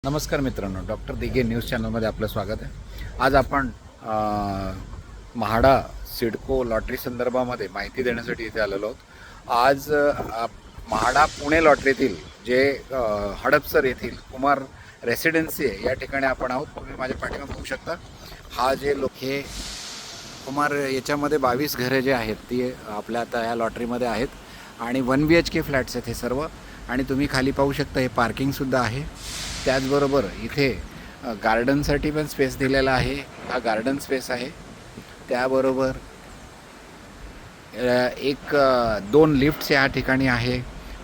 नमस्कार मित्रांनो, doctor Dighe news चॅनलमध्ये आपलं स्वागत आहे. आज आपण म्हाडा सिडको लॉटरी संदर्भामध्ये माहिती देण्यासाठी इथे आलेलो आहोत. आज म्हाडा पुणे लॉटरीतील जे हडपसर येथील कुमार रेसिडेन्सी आहे या ठिकाणी आपण आहोत. तुम्ही माझ्या पाठीमागे बघू शकता. हा जे हे कुमार याच्यामध्ये 22 घरे जे आहेत ती आपल्या आता या लॉटरीमध्ये आहेत आणि 1 BHK फ्लॅट्स आहेत हे सर्व. आणि तुम्ही खाली पाहू शकता हे पार्किंगसुद्धा आहे. त्याचबरोबर इथे गार्डनसाठी पण स्पेस दिलेला आहे. हा गार्डन स्पेस आहे. त्याबरोबर एक 2 लिफ्ट्स या ठिकाणी आहे.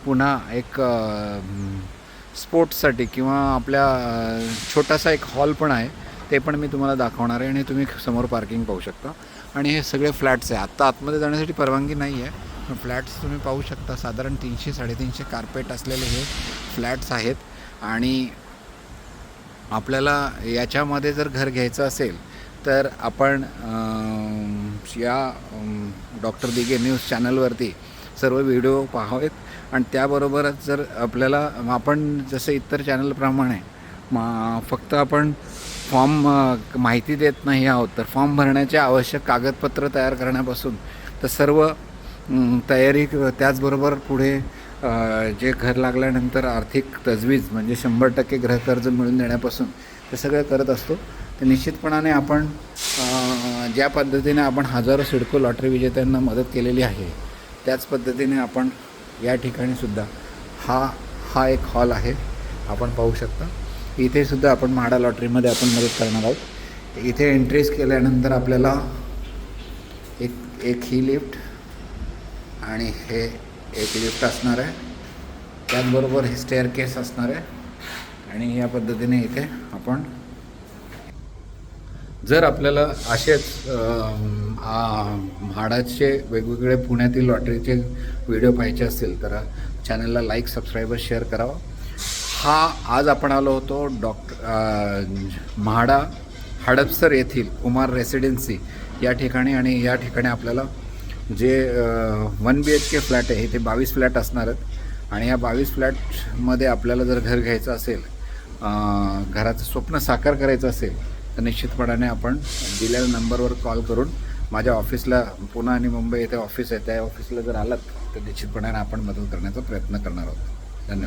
पुन्हा एक स्पोर्ट्ससाठी किंवा आपल्या छोटासा एक हॉल पण आहे. ते पण मी तुम्हाला दाखवणार आहे. आणि तुम्ही समोर पार्किंग पाहू शकता. आणि हे सगळे फ्लॅट्स आहे. आत्ता आतमध्ये जाण्यासाठी परवानगी नाही आहे. फ्लॅट्स तुम्ही पाहू शकता. साधारण 300-350 कार्पेट असलेले हे फ्लॅट्स आहेत. आणि आपल्याला याच्यामध्ये जर घर घ्यायचं असेल तर आपण या डॉक्टर दिघे न्यूज चॅनलवरती सर्व व्हिडिओ पाहावेत. आणि त्याबरोबरच जर आपल्याला आपण जसं इतर चॅनलप्रमाणे फक्त आपण फॉर्म माहिती देत नाही आहोत, तर फॉर्म भरण्याचे आवश्यक कागदपत्र तयार करण्यापासून तर सर्व तयारी, त्याचबरोबर पुढे जे घर लागल्यानंतर आर्थिक तजवीज म्हणजे 100% गृहकर्ज मिळवून देण्यापासून ते सगळं करत असतो. तर निश्चितपणाने आपण ज्या पद्धतीने आपण हजारो सिडको लॉटरी विजेत्यांना मदत केलेली आहे त्याच पद्धतीने आपण या ठिकाणीसुद्धा हा एक हॉल आहे. आपण पाहू शकता. इथे सुद्धा आपण म्हाडा लॉटरीमध्ये आपण मदत करणार आहोत. इथे एंट्रीज केल्यानंतर आपल्याला एक ही लिफ्ट आणि हे एक लिफ्ट असणार आहे. त्याचबरोबर हे स्टेअर केस असणार आहे. आणि या पद्धतीने इथे आपण जर आपल्याला असेच म्हाडाचे वेगवेगळे पुण्यातील लॉटरीचे व्हिडिओ पाहायचे असतील तर चॅनलला लाईक, सबस्क्राईब, शेअर करावं. आज आपण आलो होतो म्हाडा हडपसर येथील कुमार रेसिडेन्सी या ठिकाणी. आणि या ठिकाणी आपल्याला जे 1 BHK फ्लॅट आहे ते 22 फ्लॅट असणार आहेत. आणि या 22 फ्लॅटमध्ये आपल्याला जर घर घ्यायचं असेल, घराचं स्वप्न साकार करायचं असेल तर निश्चितपणाने आपण दिलेल्या नंबरवर कॉल करून माझ्या ऑफिसला, पुणे आणि मुंबई येथे ऑफिस आहे, त्या ऑफिसला जर आलात तर निश्चितपणाने आपण मदत करण्याचा प्रयत्न करणार आहोत. धन्यवाद.